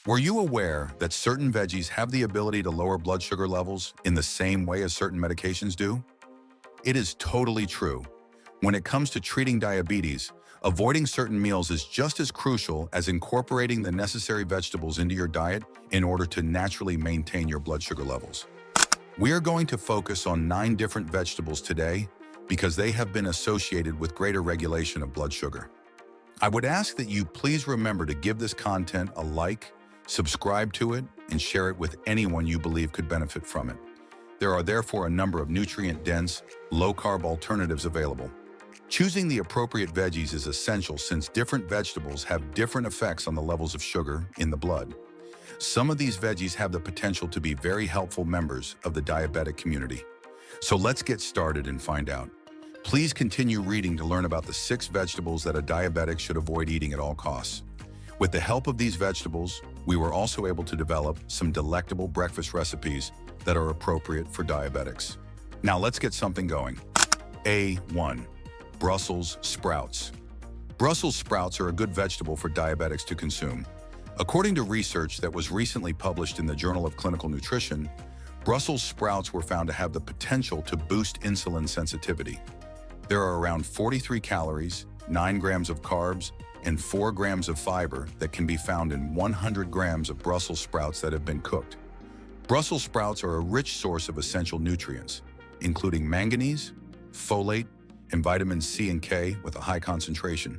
Were you aware that certain veggies have the ability to lower blood sugar levels in the same way as certain medications do? It is totally true. When it comes to treating diabetes, avoiding certain meals is just as crucial as incorporating the necessary vegetables into your diet in order to naturally maintain your blood sugar levels. We are going to focus on 9 different vegetables today because they have been associated with greater regulation of blood sugar. I would ask that you please remember to give this content a like, subscribe to it, and share it with anyone you believe could benefit from it. There are therefore a number of nutrient-dense, low-carb alternatives available. Choosing the appropriate veggies is essential since different vegetables have different effects on the levels of sugar in the blood. Some of these veggies have the potential to be very helpful members of the diabetic community. So let's get started and find out. Please continue reading to learn about the 6 vegetables that a diabetic should avoid eating at all costs. With the help of these vegetables, we were also able to develop some delectable breakfast recipes that are appropriate for diabetics. Now let's get something going. A1. Brussels sprouts. Brussels sprouts are a good vegetable for diabetics to consume. According to research that was recently published in the Journal of Clinical Nutrition, Brussels sprouts were found to have the potential to boost insulin sensitivity. There are around 43 calories, 9 grams of carbs, and 4 grams of fiber that can be found in 100 grams of Brussels sprouts that have been cooked. Brussels sprouts are a rich source of essential nutrients, including manganese, folate, and vitamins C and K with a high concentration.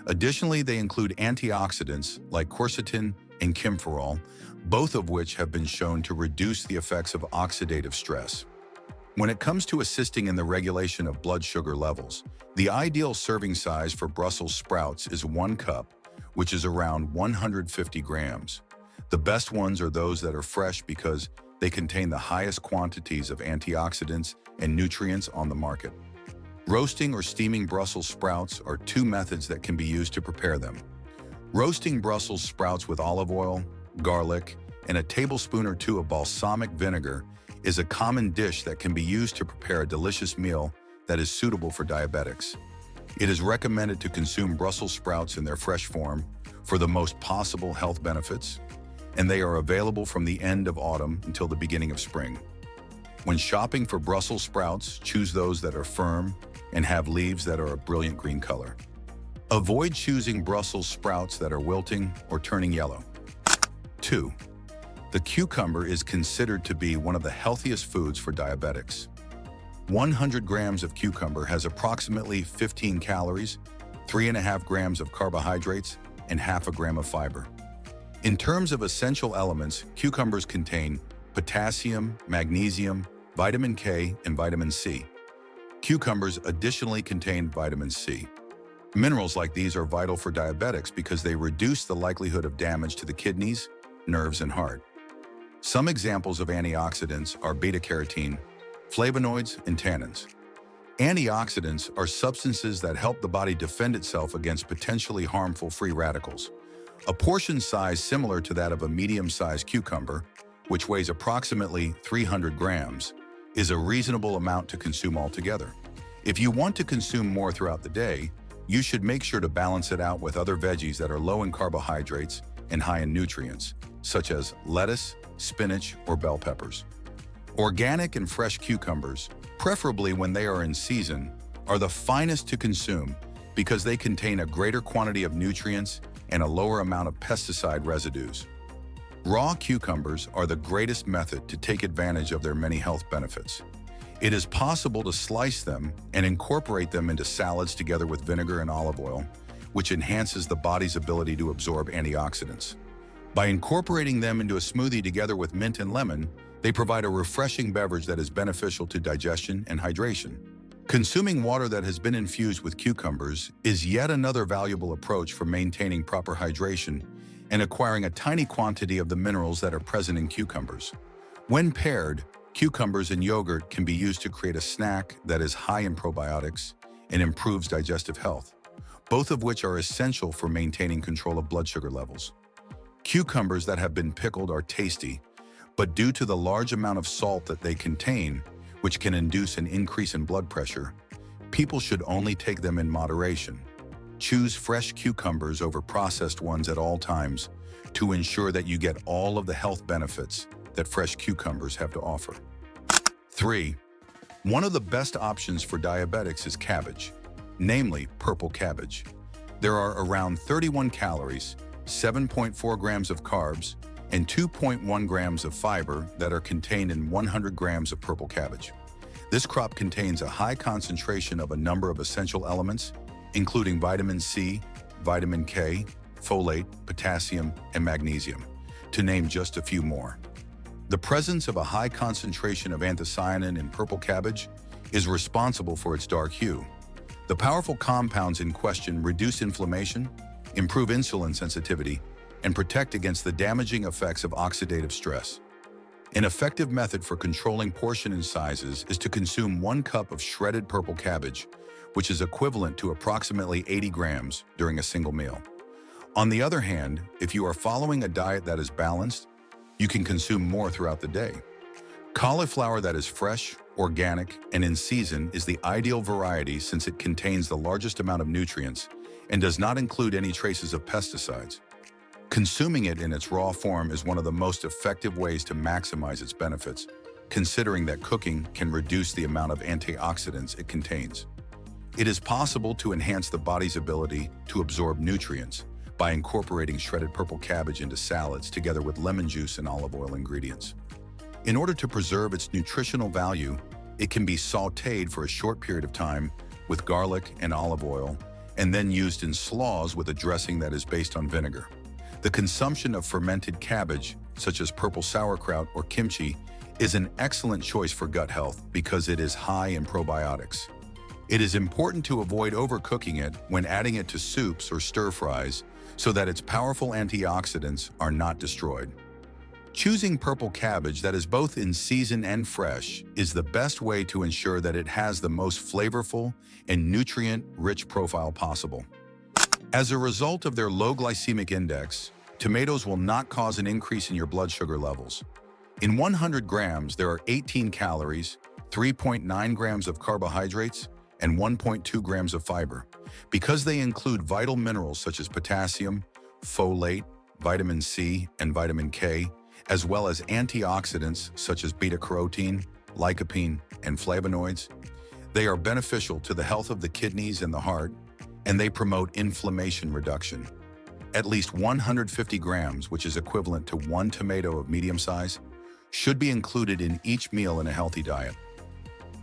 Additionally, they include antioxidants like quercetin and kimferol, both of which have been shown to reduce the effects of oxidative stress. When it comes to assisting in the regulation of blood sugar levels, the ideal serving size for Brussels sprouts is 1 cup, which is around 150 grams. The best ones are those that are fresh because they contain the highest quantities of antioxidants and nutrients on the market. Roasting or steaming Brussels sprouts are 2 methods that can be used to prepare them. Roasting Brussels sprouts with olive oil, garlic, and a tablespoon or 2 of balsamic vinegar is a common dish that can be used to prepare a delicious meal that is suitable for diabetics. It is recommended to consume Brussels sprouts in their fresh form for the most possible health benefits, and they are available from the end of autumn until the beginning of spring. When shopping for Brussels sprouts, choose those that are firm and have leaves that are a brilliant green color. Avoid choosing Brussels sprouts that are wilting or turning yellow. 2. The cucumber is considered to be one of the healthiest foods for diabetics. 100 grams of cucumber has approximately 15 calories, 3.5 grams of carbohydrates, and half a gram of fiber. In terms of essential elements, cucumbers contain potassium, magnesium, vitamin K, and vitamin C. Cucumbers additionally contain vitamin C. Minerals like these are vital for diabetics because they reduce the likelihood of damage to the kidneys, nerves, and heart. Some examples of antioxidants are beta-carotene, flavonoids, and tannins. Antioxidants are substances that help the body defend itself against potentially harmful free radicals. A portion size similar to that of a medium-sized cucumber, which weighs approximately 300 grams, is a reasonable amount to consume altogether. If you want to consume more throughout the day, you should make sure to balance it out with other veggies that are low in carbohydrates and high in nutrients, such as lettuce, spinach, or bell peppers. Organic and fresh cucumbers, preferably when they are in season, are the finest to consume because they contain a greater quantity of nutrients and a lower amount of pesticide residues. Raw cucumbers are the greatest method to take advantage of their many health benefits. It is possible to slice them and incorporate them into salads together with vinegar and olive oil, which enhances the body's ability to absorb antioxidants. By incorporating them into a smoothie together with mint and lemon, they provide a refreshing beverage that is beneficial to digestion and hydration. Consuming water that has been infused with cucumbers is yet another valuable approach for maintaining proper hydration and acquiring a tiny quantity of the minerals that are present in cucumbers. When paired, cucumbers and yogurt can be used to create a snack that is high in probiotics and improves digestive health, both of which are essential for maintaining control of blood sugar levels. Cucumbers that have been pickled are tasty, but due to the large amount of salt that they contain, which can induce an increase in blood pressure, people should only take them in moderation. Choose fresh cucumbers over processed ones at all times to ensure that you get all of the health benefits that fresh cucumbers have to offer. 3. One of the best options for diabetics is cabbage, namely purple cabbage. There are around 31 calories, 7.4 grams of carbs, and 2.1 grams of fiber that are contained in 100 grams of purple cabbage. This crop contains a high concentration of a number of essential elements, including vitamin C, vitamin K, folate, potassium, and magnesium, to name just a few more. The presence of a high concentration of anthocyanin in purple cabbage is responsible for its dark hue. The powerful compounds in question reduce inflammation, improve insulin sensitivity, and protect against the damaging effects of oxidative stress. An effective method for controlling portion sizes is to consume 1 cup of shredded purple cabbage, which is equivalent to approximately 80 grams during a single meal. On the other hand, if you are following a diet that is balanced, you can consume more throughout the day. Cauliflower that is fresh, organic, and in season is the ideal variety since it contains the largest amount of nutrients and does not include any traces of pesticides. Consuming it in its raw form is one of the most effective ways to maximize its benefits, considering that cooking can reduce the amount of antioxidants it contains. It is possible to enhance the body's ability to absorb nutrients by incorporating shredded purple cabbage into salads together with lemon juice and olive oil ingredients. In order to preserve its nutritional value, it can be sautéed for a short period of time with garlic and olive oil, and then used in slaws with a dressing that is based on vinegar. The consumption of fermented cabbage, such as purple sauerkraut or kimchi, is an excellent choice for gut health because it is high in probiotics. It is important to avoid overcooking it when adding it to soups or stir-fries so that its powerful antioxidants are not destroyed. Choosing purple cabbage that is both in season and fresh is the best way to ensure that it has the most flavorful and nutrient-rich profile possible. As a result of their low glycemic index, tomatoes will not cause an increase in your blood sugar levels. In 100 grams, there are 18 calories, 3.9 grams of carbohydrates, and 1.2 grams of fiber. Because they include vital minerals such as potassium, folate, vitamin C, and vitamin K, as well as antioxidants such as beta-carotene, lycopene, and flavonoids, they are beneficial to the health of the kidneys and the heart, and they promote inflammation reduction. At least 150 grams, which is equivalent to 1 tomato of medium size, should be included in each meal in a healthy diet.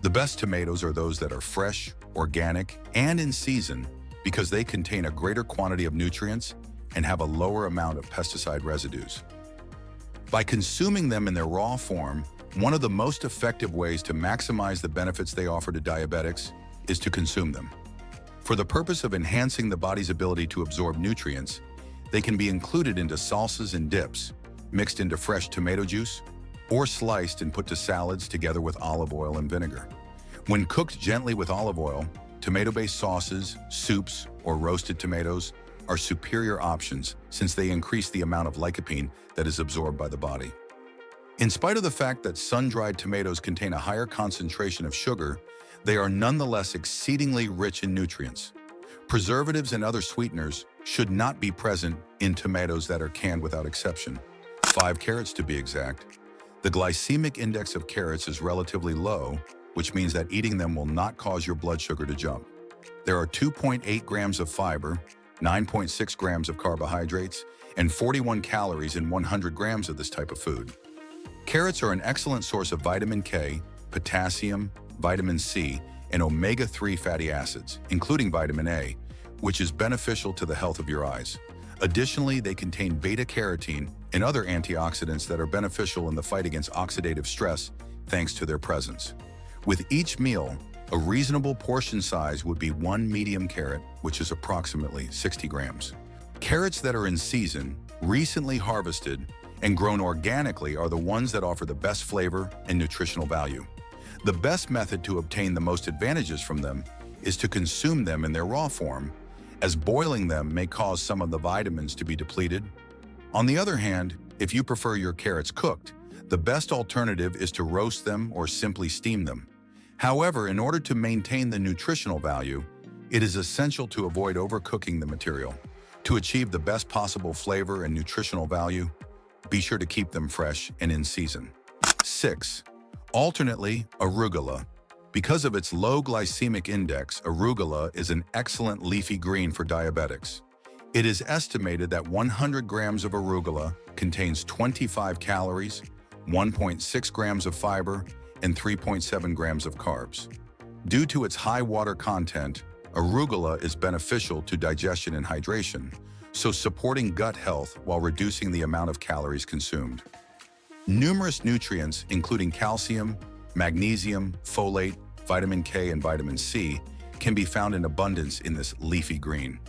The best tomatoes are those that are fresh, organic, and in season because they contain a greater quantity of nutrients and have a lower amount of pesticide residues. By consuming them in their raw form, one of the most effective ways to maximize the benefits they offer to diabetics is to consume them. For the purpose of enhancing the body's ability to absorb nutrients, they can be included into salsas and dips, mixed into fresh tomato juice, or sliced and put to salads together with olive oil and vinegar. When cooked gently with olive oil, tomato-based sauces, soups, or roasted tomatoes are superior options since they increase the amount of lycopene that is absorbed by the body. In spite of the fact that sun-dried tomatoes contain a higher concentration of sugar, they are nonetheless exceedingly rich in nutrients. Preservatives and other sweeteners should not be present in tomatoes that are canned without exception. 5 carrots to be exact. The glycemic index of carrots is relatively low, which means that eating them will not cause your blood sugar to jump. There are 2.8 grams of fiber, 9.6 grams of carbohydrates, and 41 calories in 100 grams of this type of food. Carrots are an excellent source of vitamin K, potassium, vitamin C, and omega-3 fatty acids, including vitamin A, which is beneficial to the health of your eyes. Additionally, they contain beta-carotene and other antioxidants that are beneficial in the fight against oxidative stress thanks to their presence. With each meal, a reasonable portion size would be 1 medium carrot, which is approximately 60 grams. Carrots that are in season, recently harvested, and grown organically are the ones that offer the best flavor and nutritional value. The best method to obtain the most advantages from them is to consume them in their raw form, as boiling them may cause some of the vitamins to be depleted. On the other hand, if you prefer your carrots cooked, the best alternative is to roast them or simply steam them. However, in order to maintain the nutritional value, It is essential to avoid overcooking the material. To achieve the best possible flavor and nutritional value, be sure to keep them fresh and in season. 6. Alternately, arugula. Because of its low glycemic index, arugula is an excellent leafy green for diabetics. It is estimated that 100 grams of arugula contains 25 calories, 1.6 grams of fiber, and 3.7 grams of carbs. Due to its high water content, arugula is beneficial to digestion and hydration, so supporting gut health while reducing the amount of calories consumed. Numerous nutrients, including calcium, magnesium, folate, vitamin K, and vitamin C, can be found in abundance in this leafy green.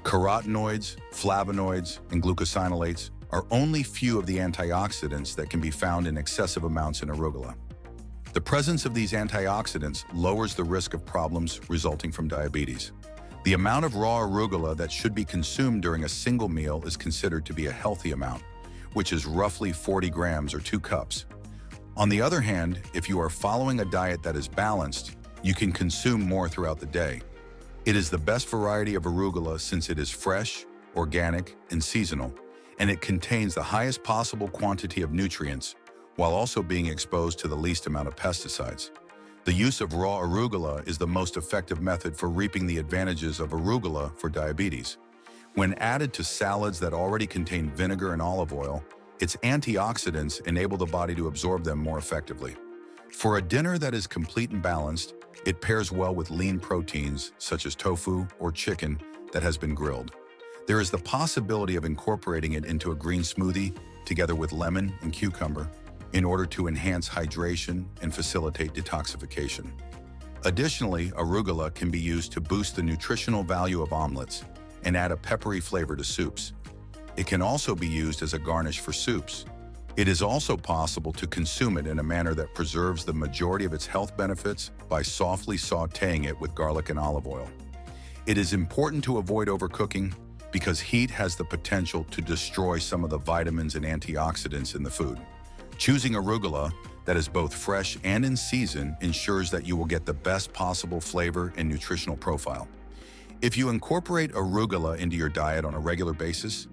Carotenoids, flavonoids, and glucosinolates are only few of the antioxidants that can be found in excessive amounts in arugula. The presence of these antioxidants lowers the risk of problems resulting from diabetes. The amount of raw arugula that should be consumed during a single meal is considered to be a healthy amount, which is roughly 40 grams or 2 cups. On the other hand, if you are following a diet that is balanced, you can consume more throughout the day. It is the best variety of arugula since it is fresh, organic, and seasonal, and it contains the highest possible quantity of nutrients while also being exposed to the least amount of pesticides. The use of raw arugula is the most effective method for reaping the advantages of arugula for diabetes. When added to salads that already contain vinegar and olive oil, its antioxidants enable the body to absorb them more effectively. For a dinner that is complete and balanced, it pairs well with lean proteins such as tofu or chicken that has been grilled. There is the possibility of incorporating it into a green smoothie together with lemon and cucumber in order to enhance hydration and facilitate detoxification. Additionally, arugula can be used to boost the nutritional value of omelets and add a peppery flavor to soups. It can also be used as a garnish for soups. It is also possible to consume it in a manner that preserves the majority of its health benefits by softly sautéing it with garlic and olive oil. It is important to avoid overcooking because heat has the potential to destroy some of the vitamins and antioxidants in the food. Choosing arugula that is both fresh and in season ensures that you will get the best possible flavor and nutritional profile. If you incorporate arugula into your diet on a regular basis,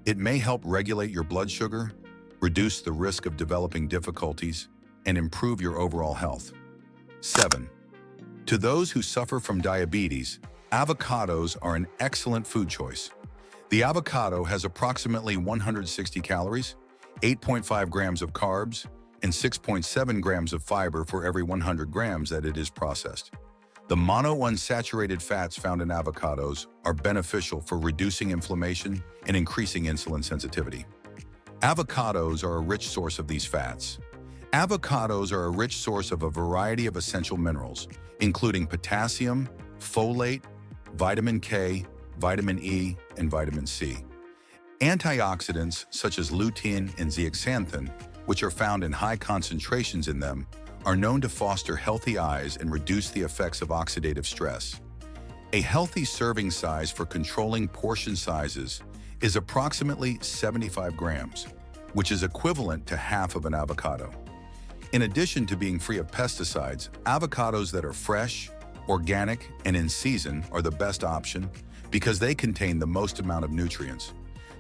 it may help regulate your blood sugar, reduce the risk of developing difficulties, and improve your overall health. 7. To those who suffer from diabetes, avocados are an excellent food choice. The avocado has approximately 160 calories, 8.5 grams of carbs, and 6.7 grams of fiber for every 100 grams that it is processed. The monounsaturated fats found in avocados are beneficial for reducing inflammation and increasing insulin sensitivity. Avocados are a rich source of these fats. Avocados are a rich source of a variety of essential minerals, including potassium, folate, vitamin K, vitamin E, and vitamin C. Antioxidants such as lutein and zeaxanthin, which are found in high concentrations in them, are known to foster healthy eyes and reduce the effects of oxidative stress. A healthy serving size for controlling portion sizes is approximately 75 grams, which is equivalent to half of an avocado. In addition to being free of pesticides, avocados that are fresh, organic, and in season are the best option because they contain the most amount of nutrients.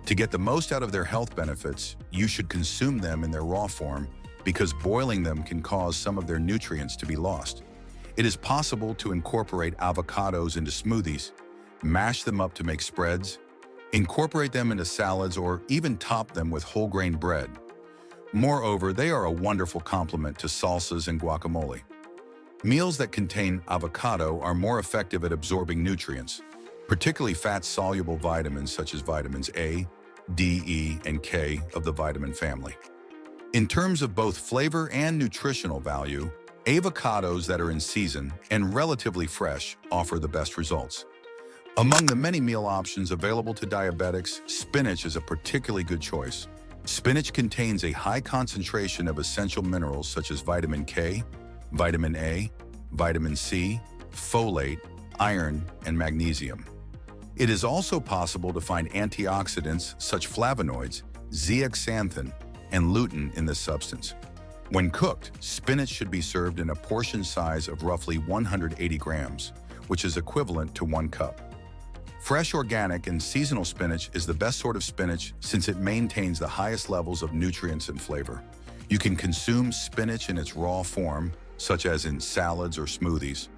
To get the most out of their health benefits, you should consume them in their raw form because boiling them can cause some of their nutrients to be lost. It is possible to incorporate avocados into smoothies, mash them up to make spreads, incorporate them into salads, or even top them with whole grain bread. Moreover, they are a wonderful complement to salsas and guacamole. Meals that contain avocado are more effective at absorbing nutrients, particularly fat-soluble vitamins such as vitamins A, D, E, and K of the vitamin family. In terms of both flavor and nutritional value, avocados that are in season and relatively fresh offer the best results. Among the many meal options available to diabetics, spinach is a particularly good choice. Spinach contains a high concentration of essential minerals such as vitamin K, vitamin A, vitamin C, folate, iron, and magnesium. It is also possible to find antioxidants such flavonoids, zeaxanthin, and lutein in this substance. When cooked, spinach should be served in a portion size of roughly 180 grams, which is equivalent to 1 cup. Fresh, organic, and seasonal spinach is the best sort of spinach since it maintains the highest levels of nutrients and flavor. You can consume spinach in its raw form, such as in salads or smoothies,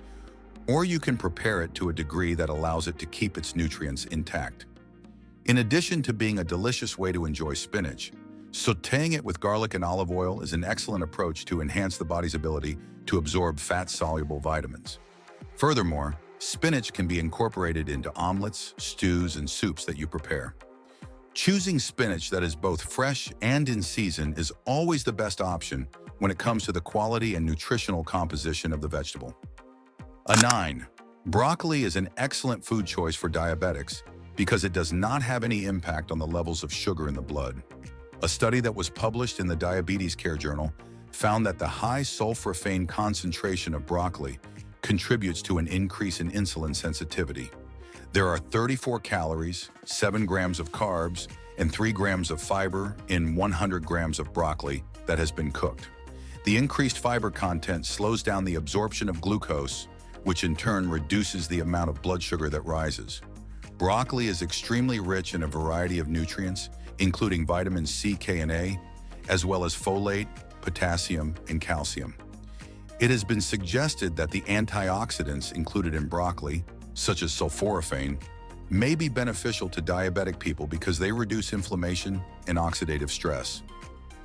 or you can prepare it to a degree that allows it to keep its nutrients intact. In addition to being a delicious way to enjoy spinach, sautéing it with garlic and olive oil is an excellent approach to enhance the body's ability to absorb fat-soluble vitamins. Furthermore, spinach can be incorporated into omelets, stews, and soups that you prepare. Choosing spinach that is both fresh and in season is always the best option when it comes to the quality and nutritional composition of the vegetable. 9. Broccoli is an excellent food choice for diabetics because it does not have any impact on the levels of sugar in the blood. A study that was published in the Diabetes Care Journal found that the high sulforaphane concentration of broccoli contributes to an increase in insulin sensitivity. There are 34 calories, 7 grams of carbs, and 3 grams of fiber in 100 grams of broccoli that has been cooked. The increased fiber content slows down the absorption of glucose, which in turn reduces the amount of blood sugar that rises. Broccoli is extremely rich in a variety of nutrients, including vitamins C, K, and A, as well as folate, potassium, and calcium. It has been suggested that the antioxidants included in broccoli, such as sulforaphane, may be beneficial to diabetic people because they reduce inflammation and oxidative stress.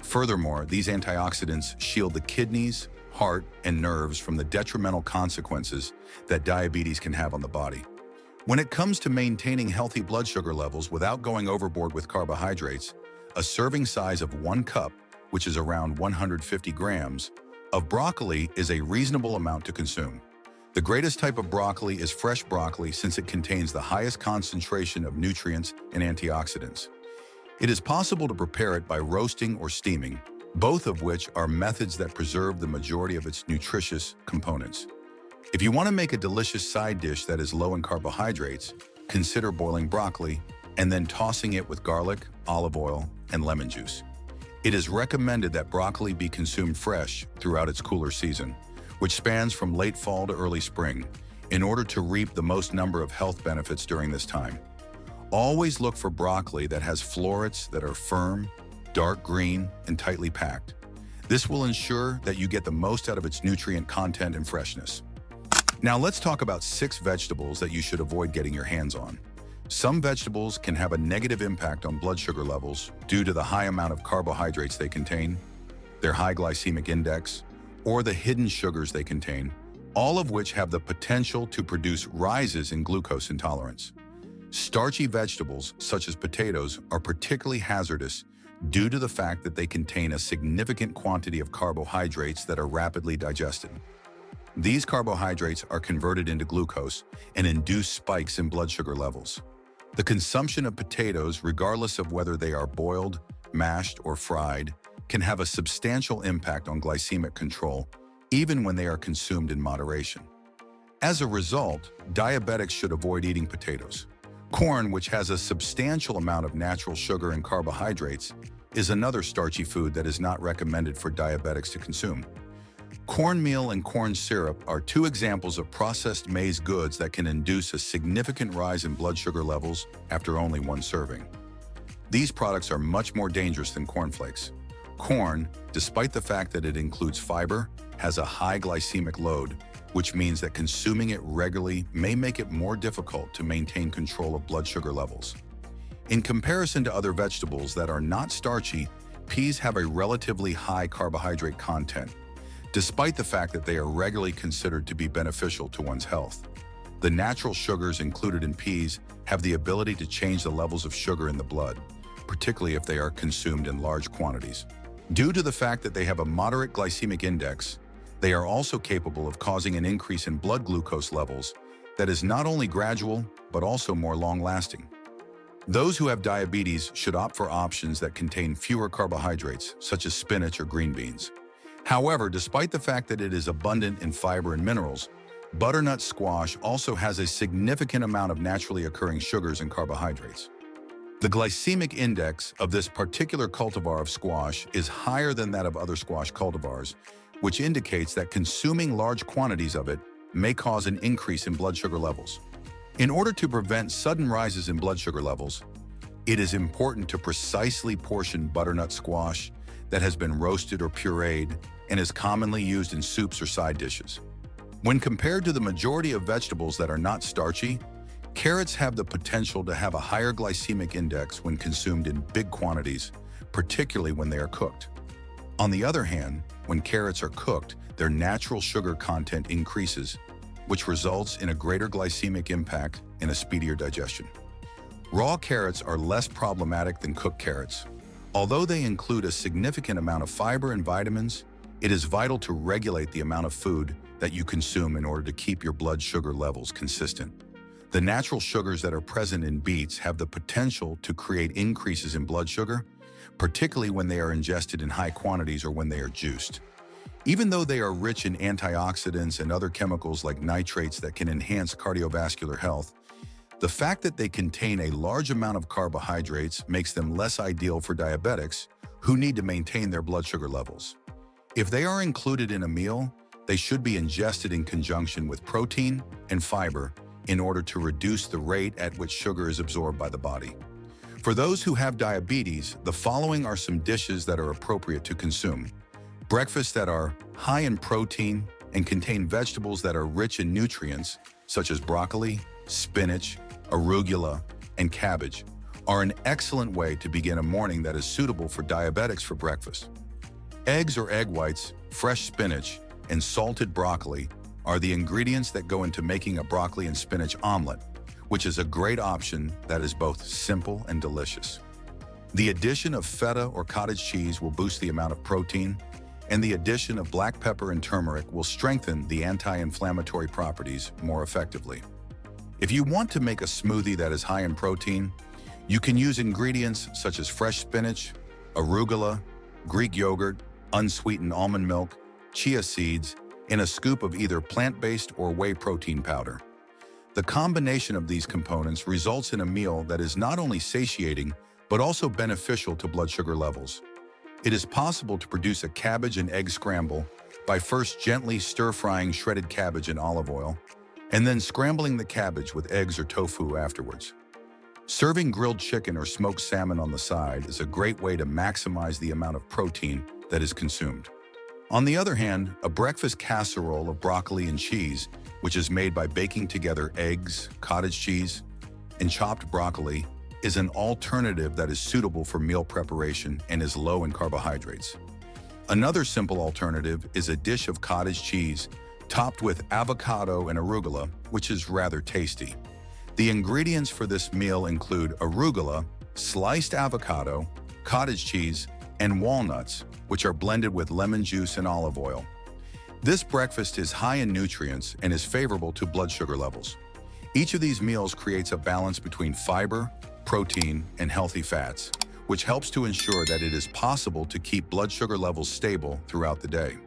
Furthermore, these antioxidants shield the kidneys, heart, and nerves from the detrimental consequences that diabetes can have on the body. When it comes to maintaining healthy blood sugar levels without going overboard with carbohydrates, a serving size of 1 cup, which is around 150 grams, of broccoli is a reasonable amount to consume. The greatest type of broccoli is fresh broccoli since it contains the highest concentration of nutrients and antioxidants. It is possible to prepare it by roasting or steaming, both of which are methods that preserve the majority of its nutritious components. If you want to make a delicious side dish that is low in carbohydrates, consider boiling broccoli and then tossing it with garlic, olive oil, and lemon juice. It is recommended that broccoli be consumed fresh throughout its cooler season, which spans from late fall to early spring, in order to reap the most number of health benefits during this time. Always look for broccoli that has florets that are firm, dark green, and tightly packed. This will ensure that you get the most out of its nutrient content and freshness. Now let's talk about 6 vegetables that you should avoid getting your hands on. Some vegetables can have a negative impact on blood sugar levels due to the high amount of carbohydrates they contain, their high glycemic index, or the hidden sugars they contain, all of which have the potential to produce rises in glucose intolerance. Starchy vegetables, such as potatoes, are particularly hazardous due to the fact that they contain a significant quantity of carbohydrates that are rapidly digested. These carbohydrates are converted into glucose and induce spikes in blood sugar levels. The consumption of potatoes, regardless of whether they are boiled, mashed, or fried, can have a substantial impact on glycemic control, even when they are consumed in moderation. As a result, diabetics should avoid eating potatoes. Corn, which has a substantial amount of natural sugar and carbohydrates, is another starchy food that is not recommended for diabetics to consume. Cornmeal and corn syrup are 2 examples of processed maize goods that can induce a significant rise in blood sugar levels after only 1 serving. These products are much more dangerous than cornflakes. Corn, despite the fact that it includes fiber, has a high glycemic load, which means that consuming it regularly may make it more difficult to maintain control of blood sugar levels. In comparison to other vegetables that are not starchy, peas have a relatively high carbohydrate content, despite the fact that they are regularly considered to be beneficial to one's health. The natural sugars included in peas have the ability to change the levels of sugar in the blood, particularly if they are consumed in large quantities. Due to the fact that they have a moderate glycemic index, they are also capable of causing an increase in blood glucose levels that is not only gradual, but also more long-lasting. Those who have diabetes should opt for options that contain fewer carbohydrates, such as spinach or green beans. However, despite the fact that it is abundant in fiber and minerals, butternut squash also has a significant amount of naturally occurring sugars and carbohydrates. The glycemic index of this particular cultivar of squash is higher than that of other squash cultivars, which indicates that consuming large quantities of it may cause an increase in blood sugar levels. In order to prevent sudden rises in blood sugar levels, it is important to precisely portion butternut squash that has been roasted or pureed and is commonly used in soups or side dishes. When compared to the majority of vegetables that are not starchy, carrots have the potential to have a higher glycemic index when consumed in big quantities, particularly when they are cooked. On the other hand, when carrots are cooked, their natural sugar content increases, which results in a greater glycemic impact and a speedier digestion. Raw carrots are less problematic than cooked carrots. Although they include a significant amount of fiber and vitamins, it is vital to regulate the amount of food that you consume in order to keep your blood sugar levels consistent. The natural sugars that are present in beets have the potential to create increases in blood sugar, particularly when they are ingested in high quantities or when they are juiced. Even though they are rich in antioxidants and other chemicals like nitrates that can enhance cardiovascular health, the fact that they contain a large amount of carbohydrates makes them less ideal for diabetics who need to maintain their blood sugar levels. If they are included in a meal, they should be ingested in conjunction with protein and fiber in order to reduce the rate at which sugar is absorbed by the body. For those who have diabetes, the following are some dishes that are appropriate to consume. Breakfasts that are high in protein and contain vegetables that are rich in nutrients, such as broccoli, spinach, arugula, and cabbage, are an excellent way to begin a morning that is suitable for diabetics for breakfast. Eggs or egg whites, fresh spinach, and salted broccoli are the ingredients that go into making a broccoli and spinach omelet, which is a great option that is both simple and delicious. The addition of feta or cottage cheese will boost the amount of protein, and the addition of black pepper and turmeric will strengthen the anti-inflammatory properties more effectively. If you want to make a smoothie that is high in protein, you can use ingredients such as fresh spinach, arugula, Greek yogurt, unsweetened almond milk, chia seeds, and a scoop of either plant-based or whey protein powder. The combination of these components results in a meal that is not only satiating, but also beneficial to blood sugar levels. It is possible to produce a cabbage and egg scramble by first gently stir-frying shredded cabbage in olive oil, and then scrambling the cabbage with eggs or tofu afterwards. Serving grilled chicken or smoked salmon on the side is a great way to maximize the amount of protein that is consumed. On the other hand, a breakfast casserole of broccoli and cheese, which is made by baking together eggs, cottage cheese, and chopped broccoli, is an alternative that is suitable for meal preparation and is low in carbohydrates. Another simple alternative is a dish of cottage cheese topped with avocado and arugula, which is rather tasty. The ingredients for this meal include arugula, sliced avocado, cottage cheese, and walnuts, which are blended with lemon juice and olive oil. This breakfast is high in nutrients and is favorable to blood sugar levels. Each of these meals creates a balance between fiber, protein, and healthy fats, which helps to ensure that it is possible to keep blood sugar levels stable throughout the day.